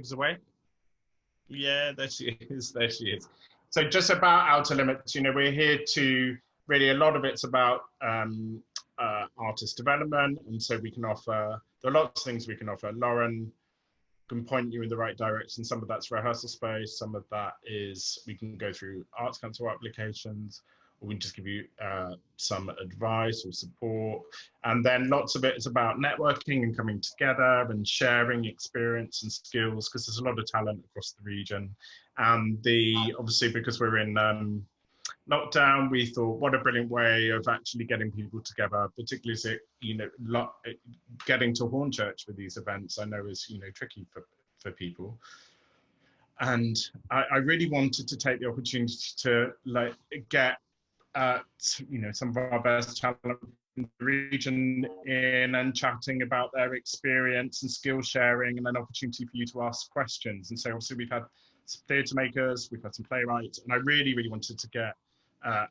us away? Yeah, there she is. There she is. So just about Outer Limits, you know, we're here to really, a lot of it's about artist development. And so we can offer, there are lots of things we can offer. Lauren can point you in the right direction. Some of that's rehearsal space. Some of that is, we can go through Arts Council applications, or we can just give you some advice or support. And then lots of it is about networking and coming together and sharing experience and skills, because there's a lot of talent across the region. And obviously, because we're in lockdown, we thought, what a brilliant way of actually getting people together, particularly as it, you know, getting to Hornchurch for these events, I know is, you know, tricky for people. And I really wanted to take the opportunity to like get you know, some of our best talent in the region in and chatting about their experience and skill sharing, and an opportunity for you to ask questions. And so obviously we've had some theatre makers, we've had some playwrights, and I really wanted to get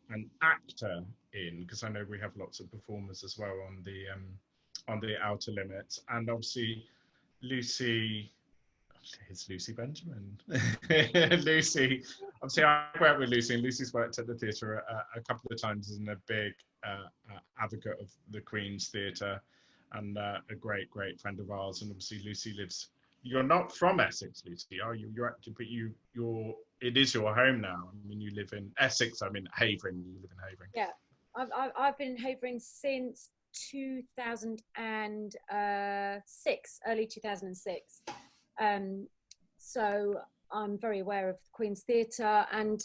an actor in, because I know we have lots of performers as well on the Outer Limits. And obviously Lucy, it's Lucy Benjamin. Lucy, obviously I worked with Lucy, and Lucy's worked at the theatre a couple of times and a big advocate of the Queen's Theatre, and a great friend of ours. And obviously Lucy lives, you're not from Essex, Lucy, are you? You're actually, but it is your home now. I mean, you live in Essex, I mean Havering, you live in Havering. Yeah, I've been in Havering since 2006, early 2006. So I'm very aware of the Queen's Theatre, and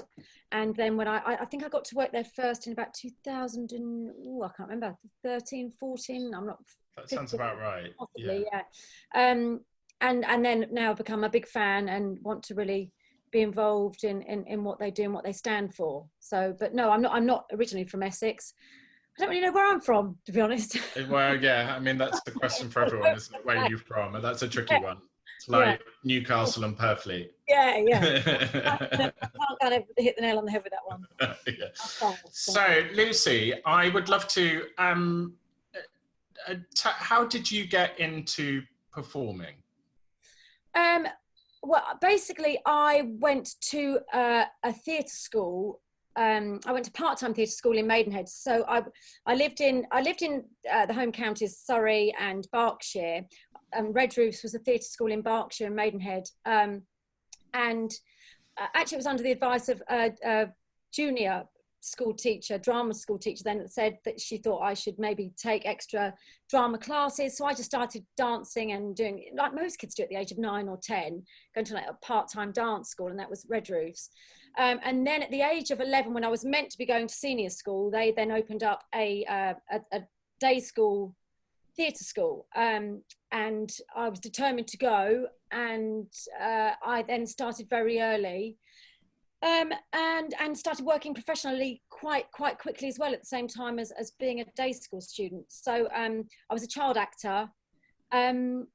then when I think I got to work there first in about 2000 and, I can't remember, 13, 14, I'm not. That 15, sounds about right. Possibly, yeah. And then now I've become a big fan and want to really be involved in what they do and what they stand for. So, but no, I'm not originally from Essex. I don't really know where I'm from, to be honest. Well, yeah, I mean, that's the question for everyone, isn't it? Where you're from, and that's a tricky one. It's like Newcastle and Purfleet. Yeah. I can't kind of hit the nail on the head with that one. Yeah. So, Lucy, I would love to, how did you get into performing? Well, basically, I went to a theatre school. I went to part-time theatre school in Maidenhead. So I lived in the home counties, Surrey and Berkshire. Redroofs was a theatre school in Berkshire and Maidenhead. And actually, it was under the advice of a junior school teacher, drama school teacher, then, that said that she thought I should maybe take extra drama classes. So I just started dancing and doing, like most kids do at the age of 9 or 10, going to like a part-time dance school, and that was Redroofs. And then at the age of 11, when I was meant to be going to senior school, they then opened up a day school, theatre school, and I was determined to go, and I then started very early. And started working professionally quite quickly as well, at the same time as being a day school student. So I was a child actor, and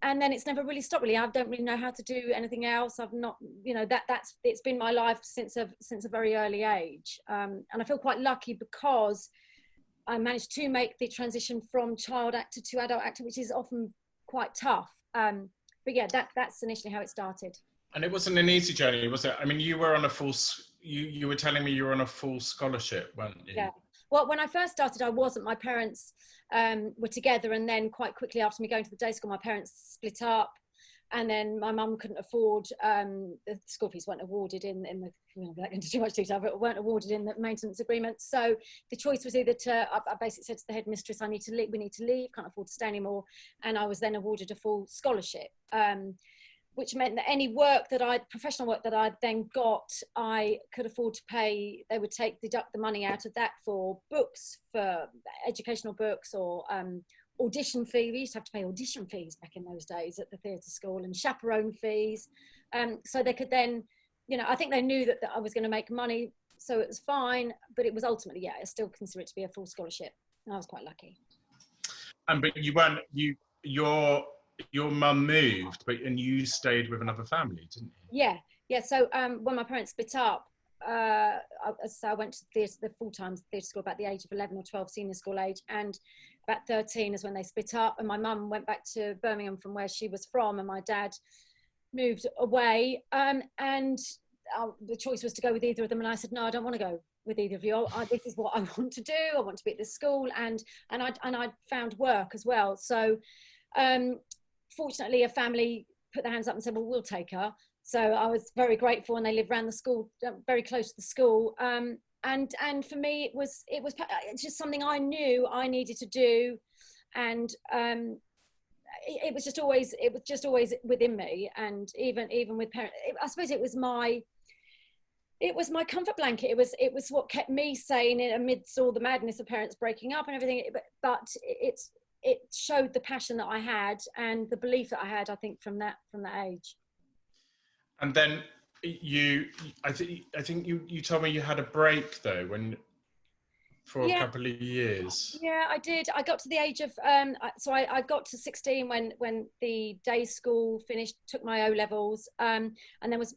then it's never really stopped. Really, I don't really know how to do anything else. I've not, you know, it's been my life since a very early age, and I feel quite lucky because I managed to make the transition from child actor to adult actor, which is often quite tough. But yeah, that's initially how it started. And it wasn't an easy journey, was it? I mean, you were on a full, you were telling me you were on a full scholarship, weren't you? Yeah. Well, when I first started, I wasn't. My parents were together, and then quite quickly after me going to the day school, my parents split up, and then my mum couldn't afford, the school fees weren't awarded in the, without into too much detail, but weren't awarded in the maintenance agreement. So the choice was either to, I basically said to the headmistress, we need to leave, can't afford to stay anymore. And I was then awarded a full scholarship. Which meant that any work professional work that I then got, I could afford to pay. They would deduct the money out of that for books, for educational books, or audition fee. We used to have to pay audition fees back in those days at the theatre school, and chaperone fees. So they could then, you know, I think they knew that I was going to make money, so it was fine. But it was ultimately, yeah, I still consider it to be a full scholarship, and I was quite lucky. But you weren't, your mum moved, and you stayed with another family, didn't you? Yeah. So when my parents split up, I went to the full-time theatre school about the age of 11 or 12, senior school age, and about 13 is when they split up, and my mum went back to Birmingham from where she was from, and my dad moved away, and the choice was to go with either of them, and I said, no, I don't want to go with either of you. This is what I want to do. I want to be at this school, and I found work as well. So fortunately, a family put their hands up and said, well, we'll take her. So I was very grateful, and they lived around the school, very close to the school. And for me, it's just something I knew I needed to do, and it was just always within me. And even with parents, I suppose it was my comfort blanket. It was what kept me sane amidst all the madness of parents breaking up and everything. But it showed the passion that I had and the belief that I had, I think, from that age. And then I think you told me you had a break though for a couple of years. Yeah, I did. I got to the age of so I got to 16 when the day school finished, took my O-levels, and then was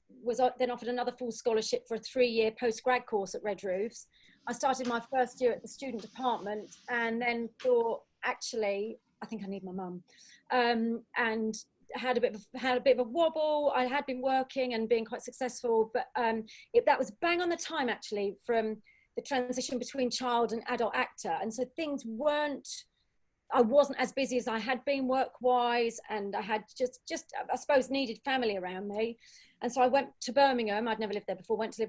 then offered another full scholarship for a 3-year post-grad course at Red Roofs. I started my first year at the student department, and then thought, actually, I think I need my mum, and had a bit of a wobble. I had been working and being quite successful, but that was bang on the time, actually, from the transition between child and adult actor. And so things I wasn't as busy as I had been work-wise, and I had just I suppose needed family around me. And so I went to Birmingham. I'd never lived there before. Went to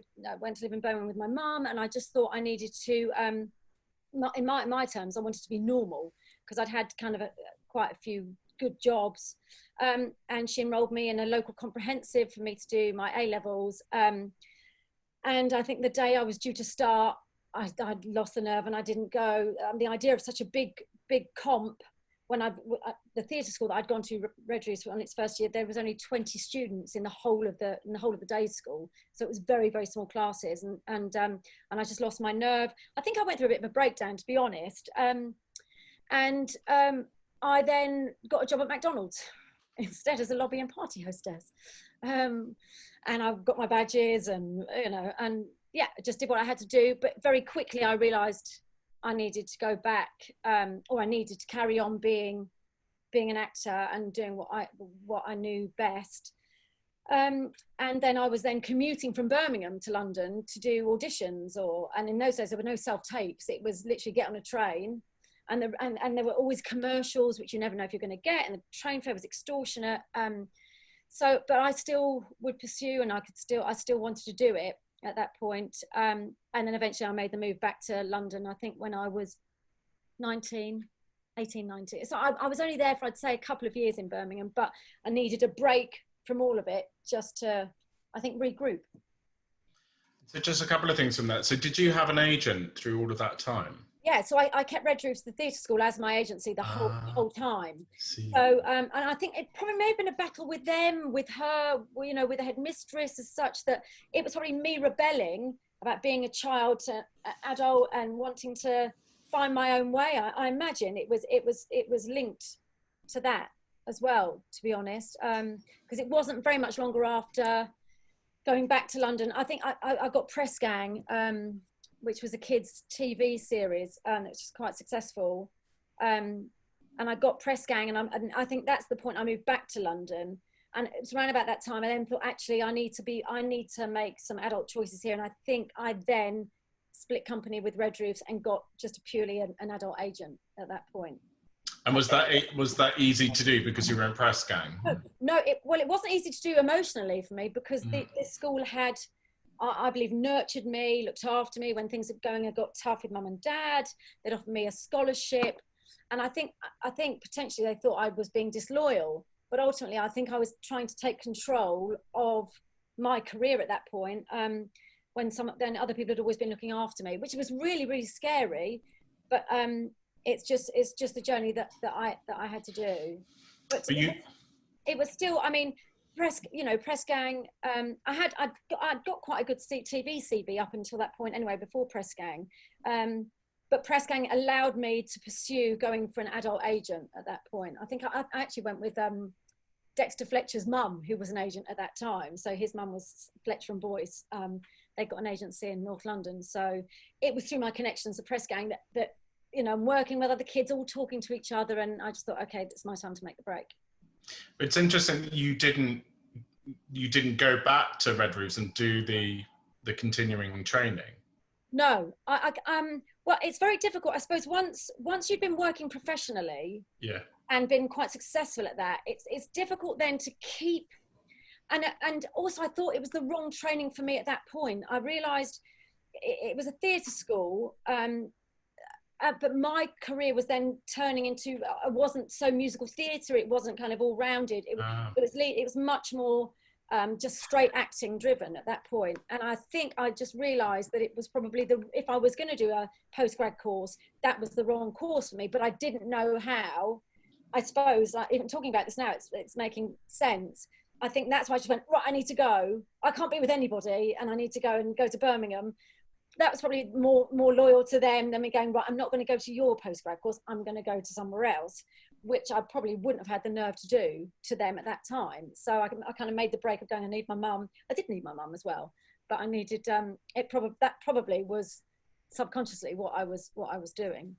live in Birmingham with my mum, and I just thought I needed to, in my terms, I wanted to be normal, because I'd had kind of quite a few good jobs. And she enrolled me in a local comprehensive for me to do my A-levels. And I think the day I was due to start, I'd lost the nerve and I didn't go. The idea of such a big comp, when the theatre school that I'd gone to, Red Roofs, on its first year, there was only 20 students in the whole of the day school. So it was very, very small classes, and I just lost my nerve. I think I went through a bit of a breakdown, to be honest. I then got a job at McDonald's instead as a lobby and party hostess. And I've got my badges, and yeah, just did what I had to do. But very quickly I realised I needed to go back, or I needed to carry on being an actor and doing what I knew best. And then I was then commuting from Birmingham to London to do auditions, and in those days there were no self-tapes. It was literally get on a train. And there were always commercials, which you never know if you're going to get, and the train fare was extortionate. But I still would pursue, and I still wanted to do it at that point. And then eventually I made the move back to London, I think when I was 18, 19. So I was only there for, I'd say, a couple of years in Birmingham, but I needed a break from all of it just to, I think, regroup. So just a couple of things from that. So did you have an agent through all of that time? Yeah, so I kept Red Roofs, the theatre school, as my agency the whole time. See. So, and I think it probably may have been a battle with them, with her, with the headmistress, as such, that it was probably me rebelling about being a child to adult and wanting to find my own way. I imagine it was linked to that as well, to be honest, because it wasn't very much longer after going back to London. I think I got Press Gang, which was a kids' TV series, which was quite successful. And I got Press Gang, and I think that's the point I moved back to London. And it was around about that time I then thought, actually, I need to make some adult choices here. And I think I then split company with Red Roofs and got just purely an adult agent at that point. And was that easy to do because you were in Press Gang? No, it wasn't easy to do emotionally for me, because this school had, I believe, nurtured me, looked after me when things had got tough with mum and dad. They'd offered me a scholarship, and I think potentially they thought I was being disloyal, but ultimately I think I was trying to take control of my career at that point, when then other people had always been looking after me, which was really, really scary. But it's just the journey that I had to do. But it was still, I mean, Press Gang. I'd got quite a good TV CV up until that point anyway, before Press Gang. But Press Gang allowed me to pursue going for an adult agent at that point. I think I actually went with Dexter Fletcher's mum, who was an agent at that time. So his mum was Fletcher and Boyce. They got an agency in North London. So it was through my connections at Press Gang that I'm working with other kids, all talking to each other. And I just thought, okay, it's my time to make the break. It's interesting that you didn't you didn't go back to Red Roofs and do the continuing training? No, well, it's very difficult. I suppose once you've been working professionally, Yeah, and been quite successful at that, it's difficult then to keep. And also, I thought it was the wrong training for me at that point. I realised it was a theatre school, but my career was then turning into, I wasn't so musical theatre. It wasn't kind of all rounded. It was much more just straight acting driven at that point. And I think I just realised that it was probably if I was going to do a postgrad course, that was the wrong course for me. But I didn't know how. I suppose, even talking about this now, it's making sense. I think that's why I just went, right, I need to go. I can't be with anybody, and I need to go to Birmingham. That was probably more loyal to them than me going, right, I'm not going to go to your postgrad course, I'm going to go to somewhere else, which I probably wouldn't have had the nerve to do to them at that time. So I kind of made the break of going, I need my mum. I did need my mum as well, but I needed, that probably was subconsciously what I was doing.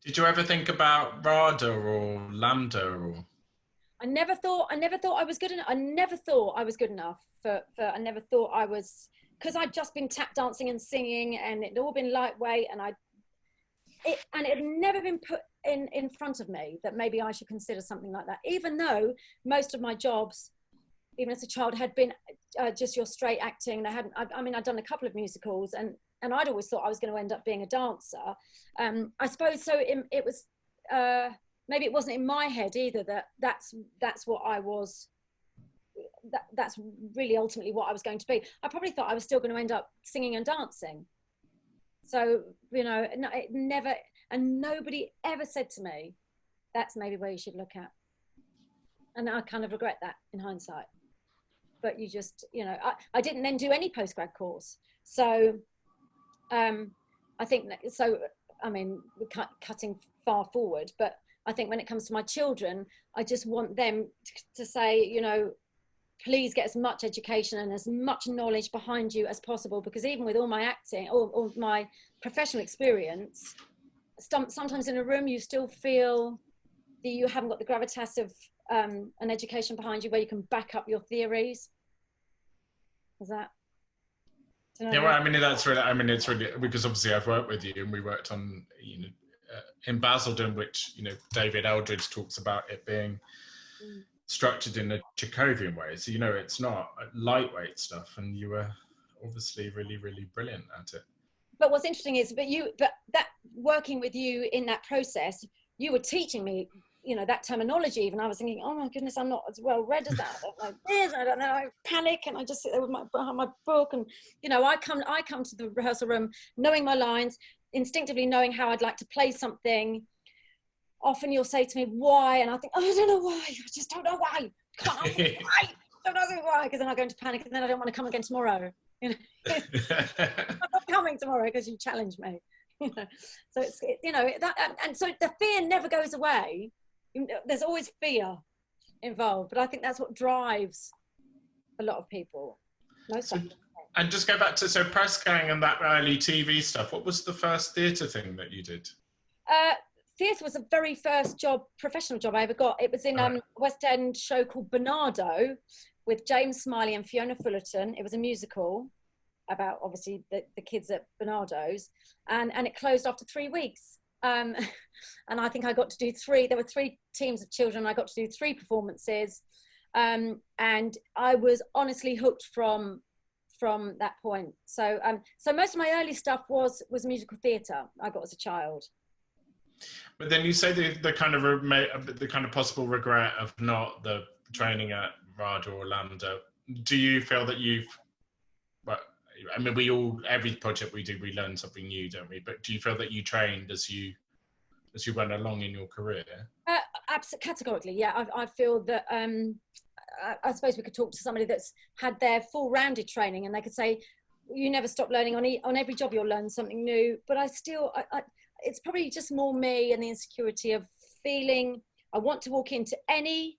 Did you ever think about RADA or Lambda or? I never thought I was good enough. I never thought I was good enough I never thought I was, because I'd just been tap dancing and singing, and it'd all been lightweight, and it had never been put in front of me that maybe I should consider something like that, even though most of my jobs, even as a child, had been just your straight acting. I'd done a couple of musicals, and I'd always thought I was going to end up being a dancer. I suppose so. It was. Maybe it wasn't in my head either that's what I was, that's really ultimately what I was going to be. I probably thought I was still going to end up singing and dancing. So, it never, and nobody ever said to me, that's maybe where you should look at. And I kind of regret that in hindsight. But you just, I didn't then do any postgrad course. So I think, we're cutting far forward, but I think when it comes to my children, I just want them to say, please get as much education and as much knowledge behind you as possible, because even with all my acting or my professional experience, sometimes in a room you still feel that you haven't got the gravitas of an education behind you where you can back up your theories. Is that? Yeah, well, it's really, because obviously I've worked with you, and we worked on, in Basildon, which, David Eldridge talks about it being structured in a Chekhovian way. So, it's not lightweight stuff, and you were obviously really, really brilliant at it. But what's interesting is, but that working with you in that process, you were teaching me, that terminology even. I was thinking, oh my goodness, I'm not as well read as that. I don't know this, I don't know, I panic, and I just sit there with my book, and I come to the rehearsal room knowing my lines, instinctively knowing how I'd like to play something. Often you'll say to me, why? And I think, oh, I don't know why. I just don't know why. I don't know why. Because then I go into panic, and then I don't want to come again tomorrow. I'm not coming tomorrow because you challenged me. So it's, and so the fear never goes away. There's always fear involved, but I think that's what drives a lot of people. And just go back to, press gang and that early TV stuff. What was the first theatre thing that you did? Theatre was the very first professional job I ever got. It was in a West End show called Bernardo with James Smiley and Fiona Fullerton. It was a musical about, obviously, the kids at Bernardo's. And it closed after 3 weeks. And I think I got to do there were 3 teams of children. I got to do 3 performances. And I was honestly hooked from that point. So most of my early stuff was musical theatre I got as a child. But then you say the kind of possible regret of not the training at RADA or Lambda. Do you feel that every project we do, we learn something new, don't we? But do you feel that you trained as you went along in your career? Categorically, yeah. I feel that I suppose we could talk to somebody that's had their full rounded training, and they could say, you never stop learning. On every job you'll learn something new. But I it's probably just more me and the insecurity of feeling I want to walk onto any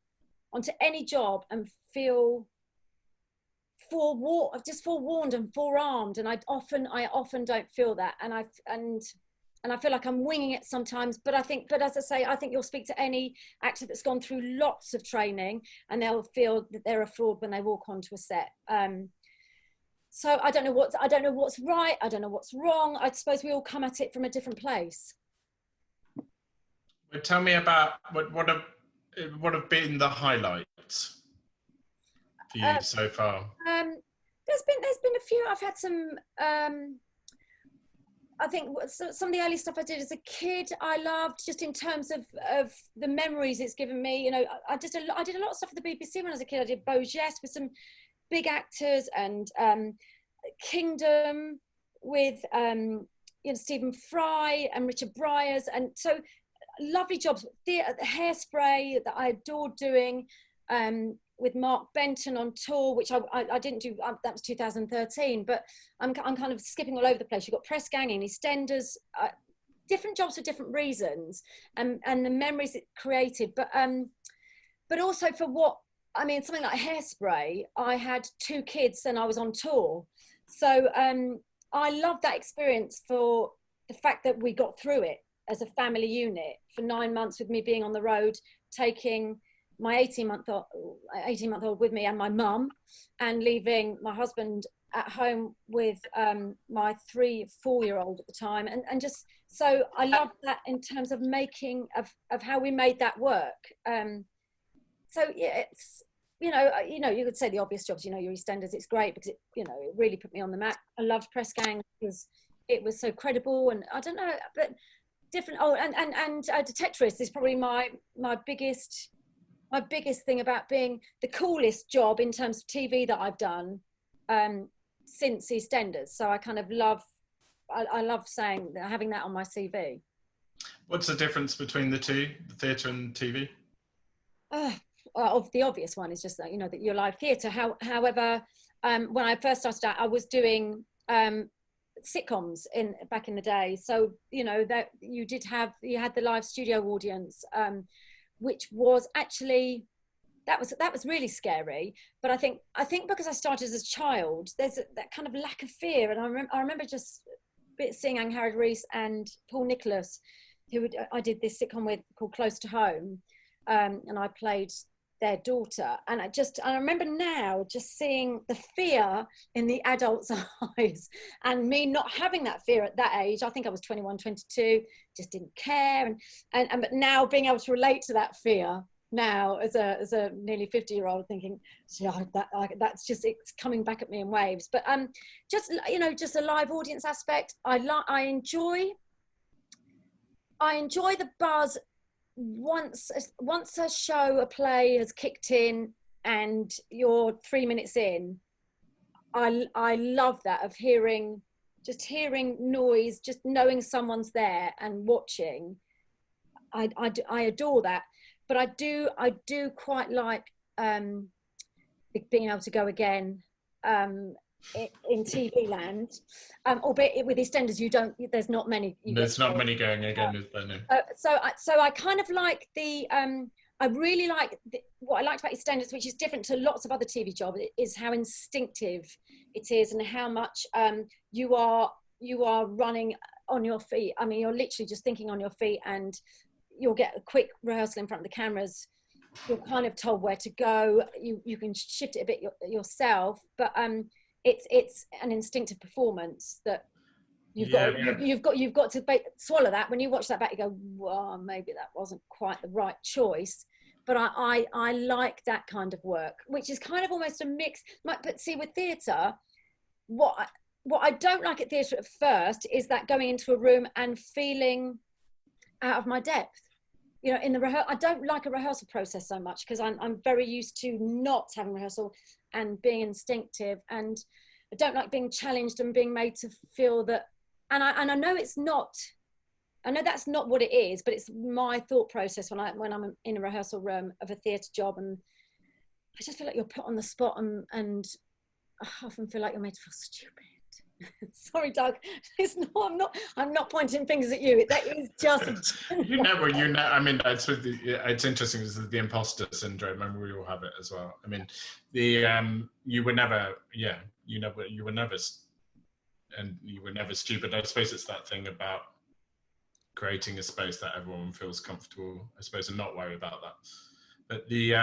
job and feel forewarned and forearmed, and I often don't feel that, and and I feel like I'm winging it sometimes, but as I say, I think you'll speak to any actor that's gone through lots of training and they'll feel that they're a fraud when they walk onto a set. So I don't know what's right, I don't know what's wrong. I suppose we all come at it from a different place. Well, tell me about what have been the highlights for you so far? There's been a few. I've had some. I think some of the early stuff I did as a kid, I loved, just in terms of the memories it's given me. You know, I did a lot of stuff for the BBC when I was a kid. I did Beau Geste with some big actors, and Kingdom with Stephen Fry and Richard Bryars, and so lovely jobs. Hairspray that I adored doing, with Mark Benton on tour, which I didn't do. That was 2013, but I'm kind of skipping all over the place. You've got Press Gang in EastEnders, different jobs for different reasons, and the memories it created. But also for what I mean, something like Hairspray. I had 2 kids and I was on tour, so I love that experience for the fact that we got through it as a family unit for 9 months, with me being on the road, taking my 18-month-old with me and my mum, and leaving my husband at home with my 3-4-year-old at the time, and just, so I love that in terms of of how we made that work. So yeah, it's you could say the obvious jobs, your EastEnders, it's great because it really put me on the map. I loved Press Gang because it was so credible, and I don't know, but different. Oh, and Detectorists is probably my biggest thing about being the coolest job in terms of TV that I've done since EastEnders. So I kind of love saying, having that on my CV. What's the difference between the two, the theatre and TV? Well, the obvious one is just that, that you're live theatre. However, when I first started out, I was doing sitcoms back in the day. So, that you had the live studio audience, which was actually, that was really scary. But I think because I started as a child, there's that kind of lack of fear. And I remember just seeing Angharad Rees and Paul Nicholas, who I did this sitcom with called Close to Home, and I played their daughter. And I remember now just seeing the fear in the adults' eyes, and me not having that fear at that age. I think I was 21, 22, just didn't care. But now being able to relate to that fear now as a nearly 50-year-old, thinking, that's just, it's coming back at me in waves. But just a live audience aspect. I enjoy the buzz once a show, a play has kicked in and you're 3 minutes in. I love that, of hearing noise, just knowing someone's there and watching. I adore that. But I do quite like being able to go again in TV land, albeit with EastEnders there's not many. There's not many going again, is there? No. So I kind of like I really like what I liked about EastEnders, which is different to lots of other TV jobs, is how instinctive it is, and how much you are running on your feet. I mean, you're literally just thinking on your feet, and you'll get a quick rehearsal in front of the cameras. You're kind of told where to go. You can shift it a bit yourself, but it's an instinctive performance that you've got to swallow that. When you watch that back, you go, well, maybe that wasn't quite the right choice. But I like that kind of work, which is kind of almost a mix. But see, with theatre, what I don't like at theatre at first is that going into a room and feeling out of my depth. In the I don't like a rehearsal process so much, because I'm very used to not having rehearsal and being instinctive, and I don't like being challenged and being made to feel that. And I know it's not. I know that's not what it is, but it's my thought process when I'm in a rehearsal room of a theatre job, and I just feel like you're put on the spot, and I often feel like you're made to feel stupid. Sorry, Doug. I'm not pointing fingers at you. That is just. I mean, it's interesting. Is the imposter syndrome, and we all have it as well. I mean, you were never stupid. I suppose it's that thing about creating a space that everyone feels comfortable, I suppose, and not worry about that. But the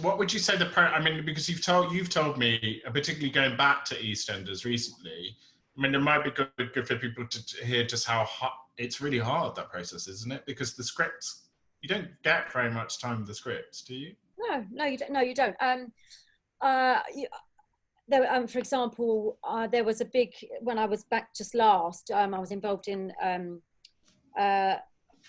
what would you say I mean, because you've told me, particularly going back to Eastenders recently, I mean, it might be good for people to hear just how it's really hard, that process, isn't it? Because the scripts, you don't get very much time with the scripts, do you? No, you don't. No, you don't. For example, there was a big, when I was back just last, I was involved in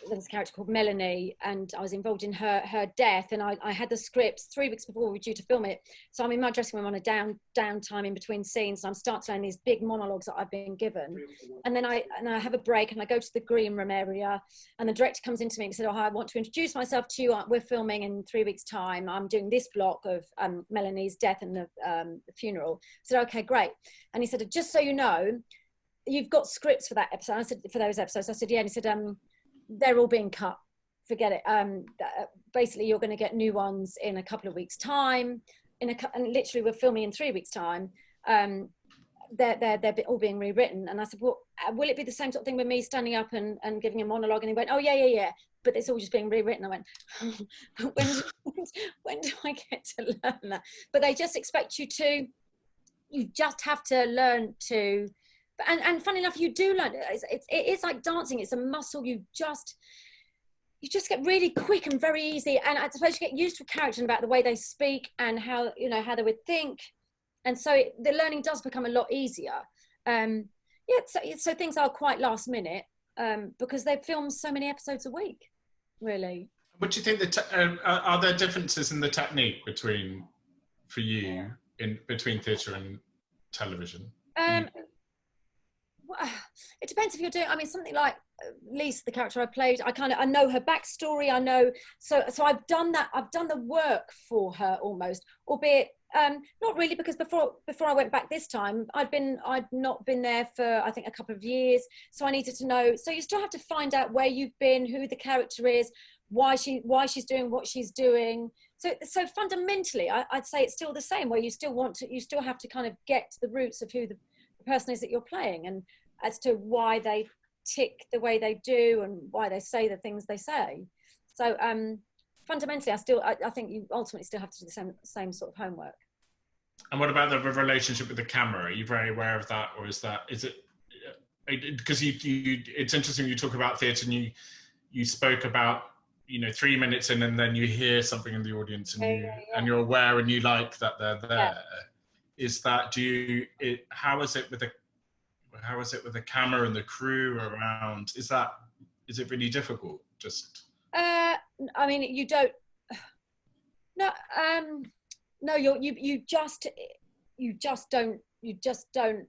there was a character called Melanie, and I was involved in her death, and I had the script 3 weeks before we were due to film it. So I'm in my dressing room on a downtime in between scenes, and I'm starting to learn these big monologues that I've been given. And then I have a break, and I go to the green room area, and the director comes into me and said, "Oh, I want to introduce myself to you. We're filming in 3 weeks' time. I'm doing this block of Melanie's death and the funeral." I said, "Okay, great." And he said, "Just so you know, you've got scripts for that episode." I said, "For those episodes?" I said, "Yeah." And he said, "They're all being cut. Forget it. Basically, you're going to get new ones in a couple of weeks' time. And literally, we're filming in 3 weeks' time. They're all being rewritten." And I said, "Well, will it be the same sort of thing with me standing up and giving a monologue?" And he went, "Oh, yeah. But it's all just being rewritten." I went, when do I get to learn that?" But they just expect you to. You just have to learn to. And funny enough, you do learn. It is like dancing. It's a muscle. You just get really quick and very easy. And I suppose you get used to a character and about the way they speak and how they would think. And so the learning does become a lot easier. So things are quite last minute because they film so many episodes a week, really. What do you think are there differences in the technique between theatre and television? Well, it depends if you're doing, I mean, something like Lisa, the character I played, I know her backstory. I know, so I've done that. I've done the work for her almost, albeit not really, because before I went back this time, I'd not been there for, I think, a couple of years. So I needed to know. So you still have to find out where you've been, who the character is, why she's doing what she's doing. So fundamentally, I'd say it's still the same, where you still have to kind of get to the roots of who the person is that you're playing, and as to why they tick the way they do and why they say the things they say. So fundamentally, I think you ultimately still have to do the same sort of homework. And what about the relationship with the camera? Are you very aware of that, or is it because it's interesting you talk about theatre and you spoke about 3 minutes in and then you hear something in the audience and and you're aware and you like that they're there. Yeah. Is that how is it with the camera and the crew around? Is it really difficult? I mean, you don't. No, you just don't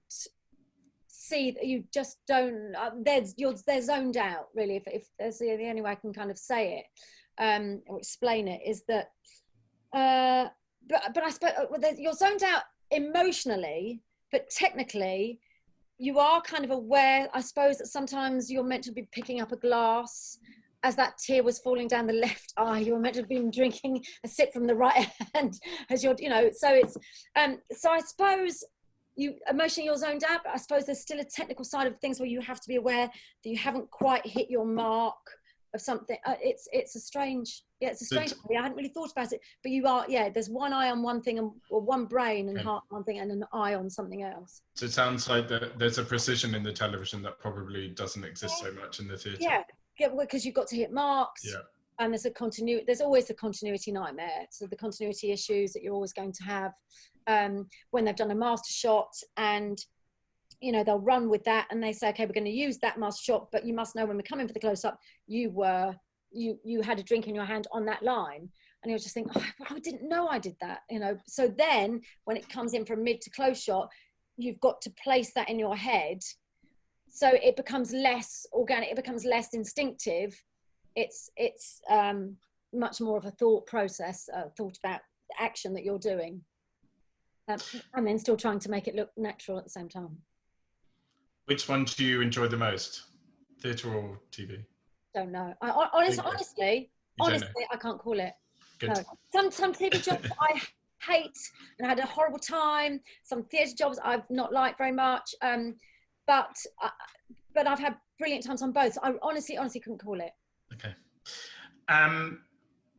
see. You just don't. They're zoned out, really. If there's the only way I can kind of say it or explain it is that. But I suppose you're zoned out emotionally, but technically you are kind of aware, I suppose, that sometimes you're meant to be picking up a glass as that tear was falling down the left eye. You were meant to have been drinking a sip from the right hand as you're, so it's so I suppose you emotionally you're zoned out, but I suppose there's still a technical side of things where you have to be aware that you haven't quite hit your mark of something. It's a strange I hadn't really thought about it, but you are, there's one eye on one thing or one brain and heart on one thing and an eye on something else. So it sounds like there's a precision in the television that probably doesn't exist so much in the theatre. Because you've got to hit marks, and there's always the continuity nightmare, so the continuity issues that you're always going to have when they've done a master shot, and they'll run with that and they say, okay, we're going to use that master shot, but you must know when we're coming for the close-up, you had a drink in your hand on that line, and you'll just think, oh, I didn't know I did that, so then when it comes in from mid to close shot, you've got to place that in your head, so it becomes less organic, it becomes less instinctive. It's much more of a thought process, thought about the action that you're doing, and then still trying to make it look natural at the same time. Which one do you enjoy the most, theatre or TV? Don't know. Honestly, I can't call it. Good. No. Some TV jobs I hate and I had a horrible time. Some theatre jobs I've not liked very much. But but I've had brilliant times on both. So I honestly couldn't call it. Okay.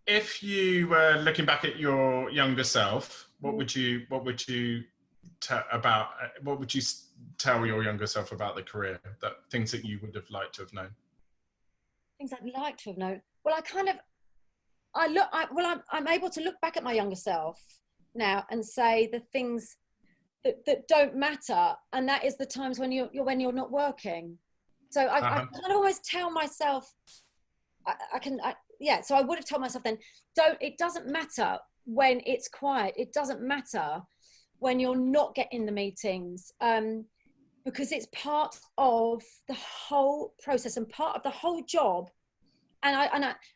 If you were looking back at your younger self, what would you tell your younger self about the career? That things that you would have liked to have known. Things I'd like to have known. Well, I'm able to look back at my younger self now and say the things that don't matter, and that is the times when you're not working. So I kind of always tell myself, so I would have told myself then, it doesn't matter when it's quiet. It doesn't matter when you're not getting the meetings, because it's part of the whole process and part of the whole job. And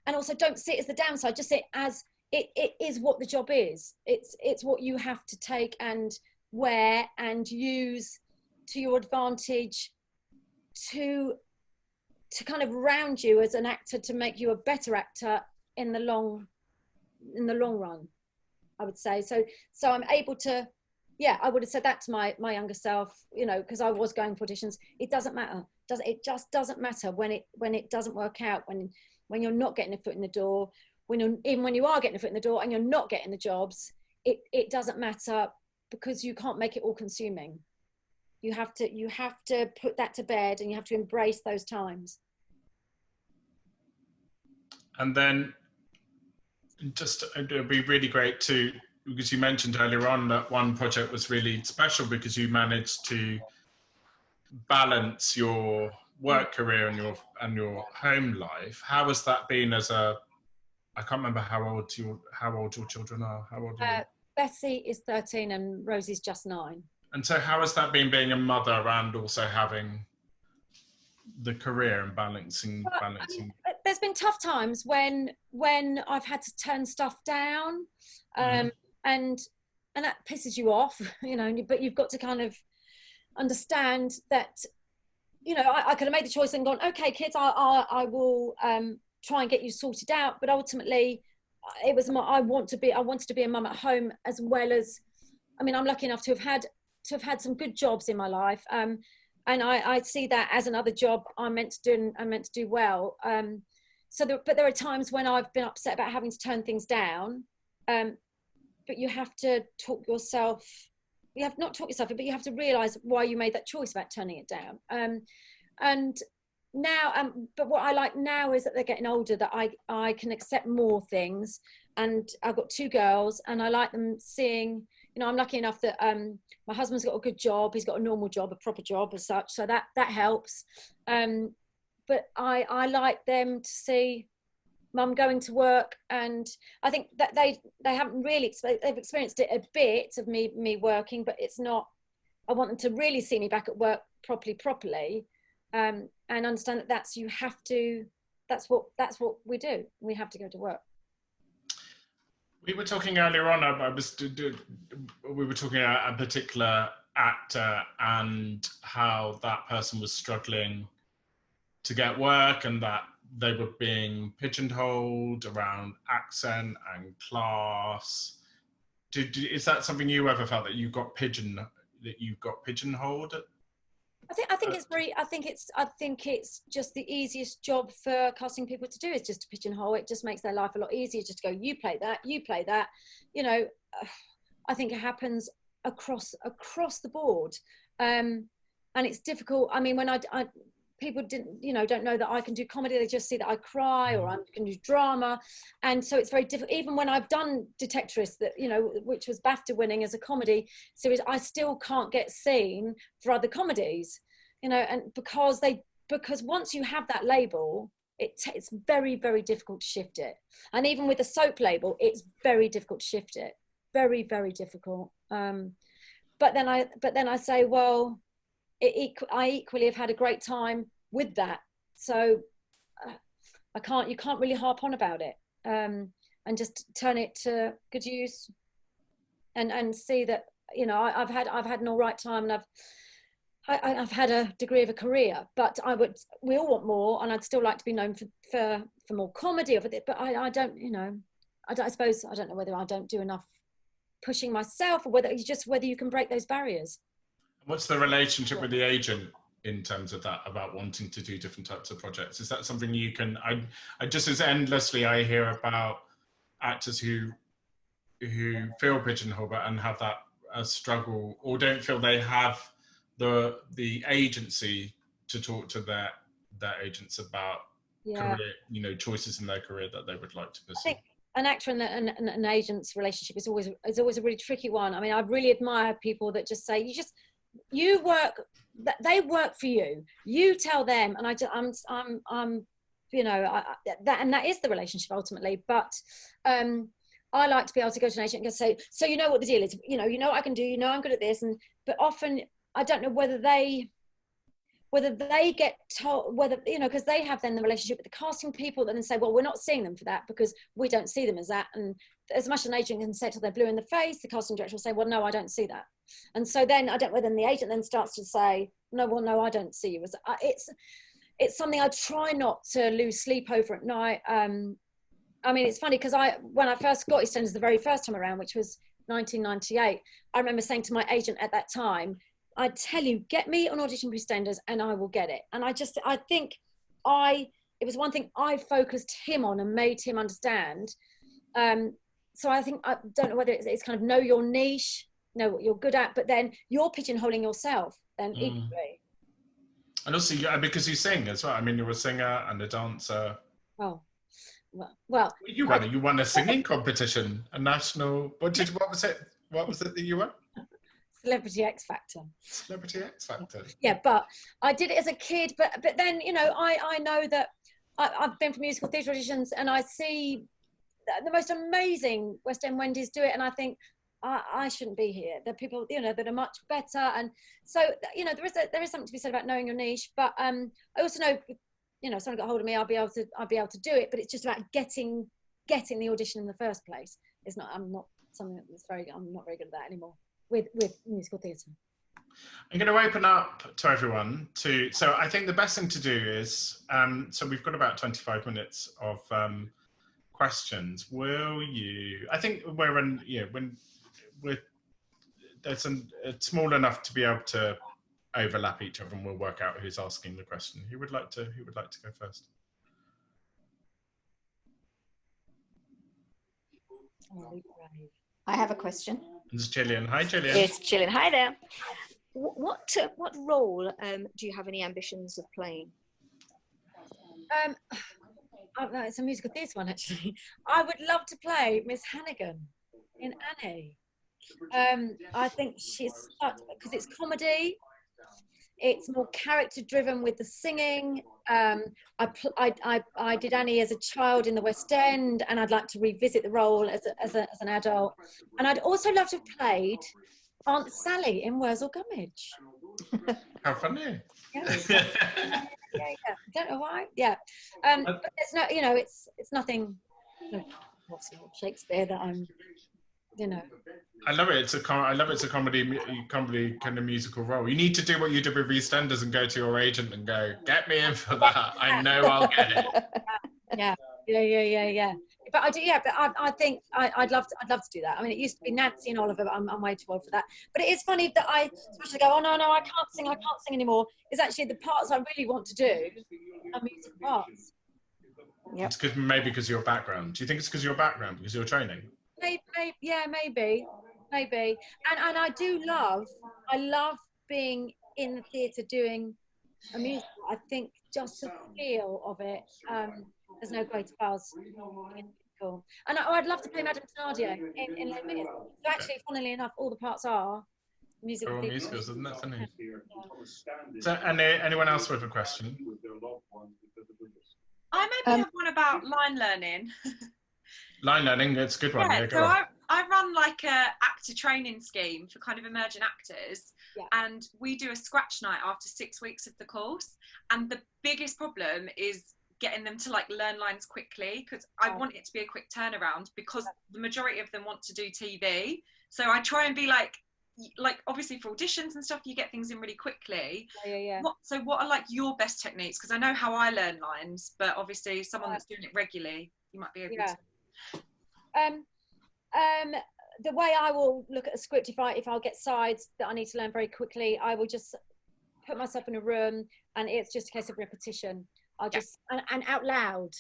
also don't see it as the downside, just see it as it is what the job is. It's what you have to take and wear and use to your advantage to kind of round you as an actor, to make you a better actor in the long run, I would say. So I'm able to, I would have said that to my younger self, because I was going for auditions. It doesn't matter. It just doesn't matter when it doesn't work out, when you're not getting a foot in the door, even when you are getting a foot in the door and you're not getting the jobs, it doesn't matter, because you can't make it all consuming. You have to put that to bed, and you have to embrace those times. And then it would be really great because you mentioned earlier on that one project was really special because you managed to balance your work career and your home life. How has that been I can't remember how old your children are. How old are you? Bessie is 13 and Rosie's just 9. And so how has that been, being a mother and also having the career and balancing? There's been tough times when I've had to turn stuff down, and that pisses you off, but you've got to kind of understand that, I could have made the choice and gone, okay, kids, I will try and get you sorted out. But ultimately, it was I wanted to be a mum at home, as well as, I'm lucky enough to have had some good jobs in my life. And I see that as another job I'm meant to do well. But there are times when I've been upset about having to turn things down. But you have to talk yourself. You have not talk yourself, but you have to realise why you made that choice about turning it down. And now, but what I like now is that they're getting older, that I can accept more things. And I've got 2 girls, and I like them seeing. I'm lucky enough that my husband's got a good job. He's got a normal job, a proper job as such. So that helps. But I like them to see mum going to work, and I think that they haven't really they've experienced it a bit of me working, but it's not. I want them to really see me back at work properly, and understand that that's what we do. We have to go to work. We were talking earlier on. We were talking about a particular actor and how that person was struggling to get work, and that they were being pigeonholed around accent and class. Is that something you ever felt, that you got pigeonholed? I think it's just the easiest job for casting people to do, is just to pigeonhole. It just makes their life a lot easier, just to go, you play that. I think it happens across the board, and it's difficult. When people don't know that I can do comedy. They just see that I cry, or I can do drama, and so it's very difficult. Even when I've done Detectorists, that which was BAFTA winning as a comedy series, I still can't get seen for other comedies, and because once you have that label, it's very, very difficult to shift it. And even with a soap label, it's very difficult to shift it. Very, very difficult. But then I say, well, I equally have had a great time with that, so you can't really harp on about it, and just turn it to good use, and see that I've had an all right time, and I've had a degree of a career, but we all want more, and I'd still like to be known for more comedy of it. But I don't, I suppose I don't know whether I don't do enough pushing myself, or whether you can break those barriers. What's the relationship with the agent in terms of that, about wanting to do different types of projects? Is that something you can, I just as endlessly I hear about actors who feel pigeonholed and have that struggle, or don't feel they have the agency to talk to their agents about career, you know, choices in their career that they would like to pursue. I think an actor and an agent's relationship is always a really tricky one. I mean, I really admire people that just say, you work, they work for you. You tell them, and I'm you know, that is the relationship ultimately. But I like to be able to go to an agent and just say, so you know what the deal is, you know what I can do, you know I'm good at this, but often I don't know whether they get told, whether, you know, because they have then the relationship with the casting people and then say, well, we're not seeing them for that because we don't see them as that. And as much as an agent can say till they're blue in the face, the casting director will say, well, no, I don't see that. And so then I don't know whether the agent then starts to say, no, well, no, I don't see you as it's something I try not to lose sleep over at night. I mean, it's funny because when I first got Eastenders the very first time around, which was 1998, I remember saying to my agent at that time, I tell you, get me on audition for Eastenders and I will get it. And I think it was one thing I focused him on and made him understand. So I think, I don't know whether it's kind of know your niche, know what you're good at, but then you're pigeonholing yourself then equally. And also, because you sing as well. I mean, you're a singer and a dancer. Oh, well. You won a singing competition, a national, what was it that you won? Celebrity X Factor. Celebrity X Factor. Yeah, but I did it as a kid, but then, you know, I know that I've been for musical theatre auditions and I see the most amazing West End Wendy's do it, and I think I shouldn't be here. There are people, you know, that are much better, and so, you know, there is something to be said about knowing your niche. But I also know, you know, if someone got hold of me, I'll be able to do it. But it's just about getting the audition in the first place. I'm not very good at that anymore with musical theatre. I'm going to open up to everyone so I think the best thing to do is, so we've got about 25 minutes of questions. I think it's small enough to be able to overlap each other, and we'll work out who's asking the question. Who would like to go first? I have a question. This is Gillian. Hi, Gillian. It's Gillian. Hi there. What role do you have any ambitions of playing? No, it's a musical theatre one actually. I would love to play Miss Hannigan in Annie. I think she's, because it's comedy, it's more character driven with the singing. I did Annie as a child in the West End, and I'd like to revisit the role as an adult. And I'd also love to have played Aunt Sally in Wurzel Gummidge. How funny. Yeah. Yeah. Don't know why. Yeah. But there's no, you know, it's nothing, Shakespeare that I'm, you know. I love it. It's a comedy kind of musical role. You need to do what you did with EastEnders and go to your agent and go, get me in for that. I know I'll get it. Yeah. But I do. Yeah. But I think I'd love to do that. I mean, it used to be Nancy and Oliver, but I'm way too old for that. But it is funny that I especially go, oh no, I can't sing anymore. Is actually the parts I really want to do are musical parts. Yep. It's maybe because of your background. Do you think it's because of your background, because of your training? Maybe. And I love being in the theatre doing a musical. I think just the feel of it, there's no greater buzz. Cool. And I'd love to play Madame Thénardier in Les Mis. So actually, funnily enough, all the parts are musical. Musicals, isn't that funny? Yeah. So, anyone else with a question? I maybe have one about line learning. Line learning, it's a good one. Yeah, so I run like a actor training scheme for kind of emerging actors, and we do a scratch night after 6 weeks of the course. And the biggest problem is getting them to like learn lines quickly, because I want it to be a quick turnaround, because the majority of them want to do TV. So I try and be like obviously for auditions and stuff, you get things in really quickly. Yeah. What are like your best techniques? Because I know how I learn lines, but obviously someone that's doing it regularly, you might be able to. The way I will look at a script, if I'll get sides that I need to learn very quickly, I will just put myself in a room and it's just a case of repetition. I'll just, and out loud.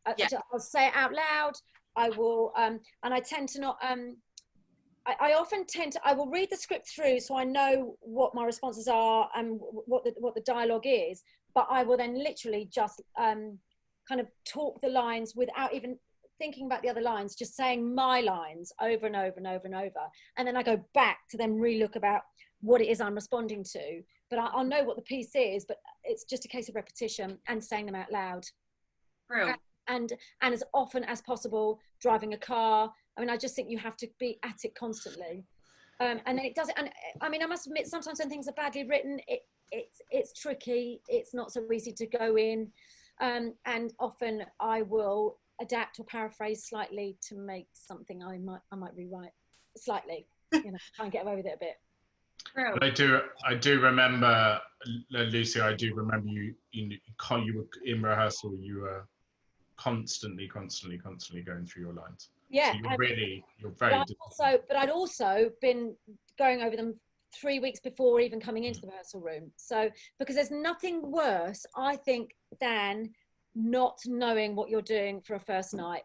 I'll say it out loud. I will, and I tend to not, I often tend to, I will read the script through so I know what my responses are and what the dialogue is, but I will then literally just kind of talk the lines without even thinking about the other lines, just saying my lines over and over and over and over. And then I go back to then relook about what it is I'm responding to. But I'll know what the piece is, but it's just a case of repetition and saying them out loud. Brilliant. And as often as possible, driving a car. I mean, I just think you have to be at it constantly. And then it does it. And I mean, I must admit, sometimes when things are badly written, it's tricky. It's not so easy to go in. And often I will adapt or paraphrase slightly to make something I might rewrite slightly, you know, try and get away with it a bit. But I do remember, Lucy, I do remember you were in rehearsal, you were constantly going through your lines. Yeah. So you're very but I'd also been going over them 3 weeks before even coming into the rehearsal room. So, because there's nothing worse, I think, than not knowing what you're doing for a first night.